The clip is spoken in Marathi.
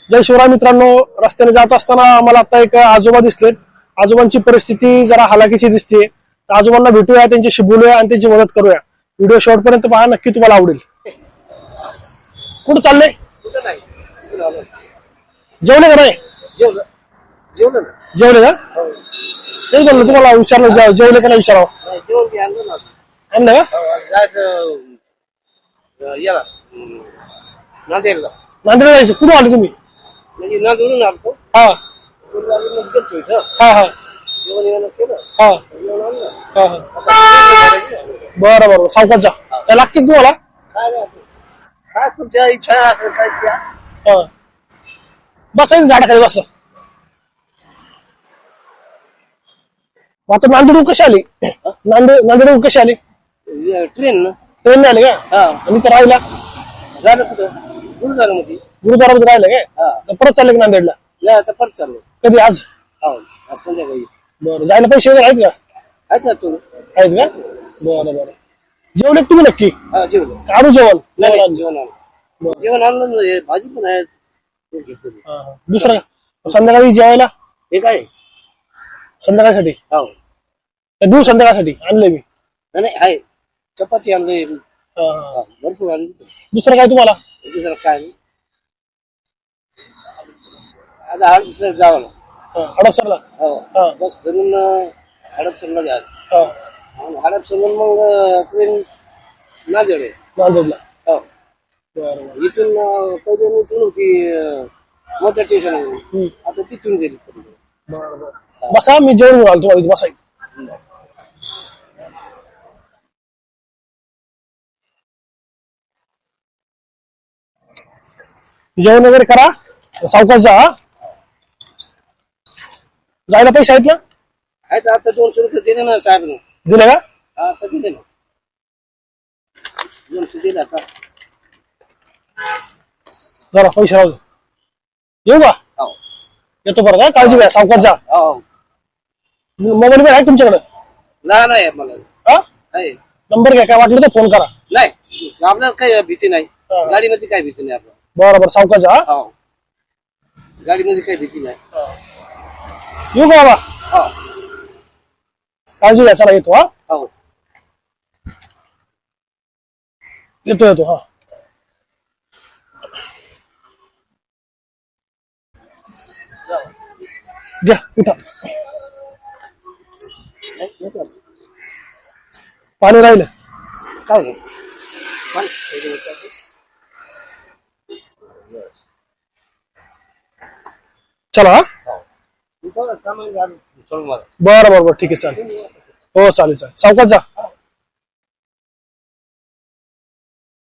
जय शिवराय मित्रांनो, रस्त्याने जात असताना आम्हाला आता एक आजोबा दिसले. आजोबांची परिस्थिती जरा हालाकीची दिसते. आजोबांना भेटूया, त्यांच्याशी बोलूया आणि त्यांची मदत करूया. व्हिडिओ शेवटपर्यंत पहा, नक्की तुम्हाला आवडेल. कुठं चाललंय? जेवले का नाही? जेवले का? तेच बोललो तुम्हाला, विचारलं जेवले का नाही विचारावं. आणलं का? नांदेडला जायचं. कुठून आले तुम्ही? हा हा हा हा हा. बरं बरं, सावकाश जा. काय लागते तुम्हाला? हा. बसायचं झाडाखाली बस. आता नांदेड कशी आली? नांदेड कशी आली? ट्रेन आली का? आणि तर राहिला गुरुद्वारामध्ये राहिलं काय? परत चालले का नांदेडला? परत चाललो. कधी? आज संध्याकाळी. बरं, जायला पैसे वगैरे आहेत का? आहेत का? बरं बरं. जेवले तुम्ही नक्की? जेवलो. काढू जेवण? जेवण आणलं, भाजी पण आहे. दुसरं संध्याकाळी जेवायला? हे काय संध्याकाळसाठी देऊ? संध्याकाळसाठी आणलंय मी. नाही आहे, चपाती आणली भरपूर आणली. दुसरं काय तुम्हाला? दुसरं काय नाही. आता हडपसर जावं ना. हडपसरला? बस धरून हडपसरला जायचं. हडपसरून मग ट्रेन नांदेडला. इथून पहिले इथून होती मोठ्या स्टेशन. आता तिथून गेली. बसा, मी जेवण घेऊन आलो तुम्हाला. इथे बसायचं. जेवण वगैरे करा, सावकाश जा. जायला पैसे आहेत ना? आहेत. आता 200 रुपये दिले ना साहेब. दिले का? आता दिले ना. 200 दिले आता. जरा पैसे राहू दे. येऊ का? येतो परत. हा, काळजी घ्या, सावकाश जा. मोबाईल पण आहे तुमच्याकडे? लहान आहे मला. नंबर घ्या, काय वाटलं तर फोन करा. नाही, आपल्याला काही भीती नाही. गाडीमध्ये काही भीती नाही आपल्याला. बरं बरं, सावकाश जा. गाडीमध्ये काही भीती नाही. येऊ का बाबा? काळजी घ्या. चला येतो. हा, येतो. हा, घ्या उठा. पाणी राहिलं काय? चला. हा, सामान बरं बरं बरं, ठीक आहे, चालेल. हो चालेल. सावकाश जा.